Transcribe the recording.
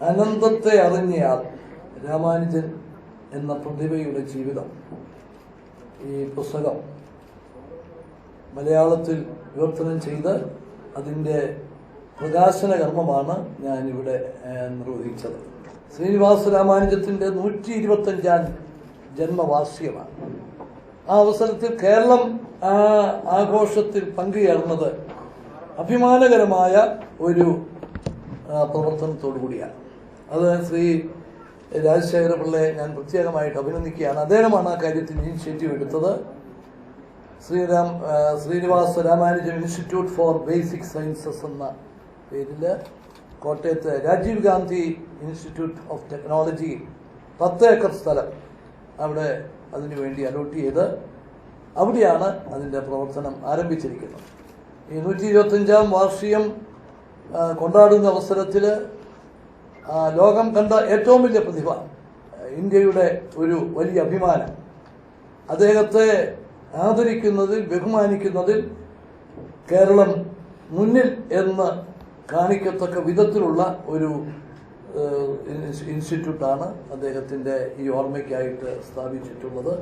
അനന്തത്തെ അറിഞ്ഞയാൾ രാമാനുജൻ എന്ന പ്രതിഭയുടെ ജീവിതം. ഈ പുസ്തകം മലയാളത്തിൽ വിവർത്തനം ചെയ്ത് അതിൻ്റെ പ്രകാശന കർമ്മമാണ് ഞാനിവിടെ നിർവഹിച്ചത്. ശ്രീനിവാസ രാമാനുജത്തിൻ്റെ 125ാം ജന്മവാർഷികമാണ്. ആ അവസരത്തിൽ കേരളം ആ ആഘോഷത്തിൽ പങ്കുചേർന്നത് അഭിമാനകരമായ ഒരു പ്രവർത്തനത്തോടു കൂടിയാണ്. അത് ശ്രീ രാജശേഖര പിള്ളയെ ഞാൻ പ്രത്യേകമായിട്ട് അഭിനന്ദിക്കുകയാണ്. അദ്ദേഹമാണ് ആ കാര്യത്തിൽ ഇനിഷ്യേറ്റീവ് എടുത്തത്. Srinivasa Ramanujan institute for basic sciences എന്ന പേരിൽ കോട്ടയത്ത് Rajiv Gandhi institute of technology 10 acre സ്ഥലം അവിടെ അതിനുവേണ്ടി അലോട്ട് ചെയ്ത് അവിടെയാണ് അതിൻ്റെ പ്രവർത്തനം ആരംഭിച്ചിരിക്കുന്നത്. ഈ 125ാം വാർഷികം കൊണ്ടാടുന്ന അവസരത്തിൽ ലോകം കണ്ട ഏറ്റവും വലിയ പ്രതിഭ, ഇന്ത്യയുടെ ഒരു വലിയ അഭിമാനം, അദ്ദേഹത്തെ ആദരിക്കുന്നതിൽ ബഹുമാനിക്കുന്നതിൽ കേരളം മുന്നിൽ എന്ന് കാണിക്കത്തക്ക വിധത്തിലുള്ള ഒരു ഇൻസ്റ്റിറ്റ്യൂട്ടാണ് അദ്ദേഹത്തിൻ്റെ ഈ ഓർമ്മയ്ക്കായിട്ട് സ്ഥാപിച്ചിട്ടുള്ളത്.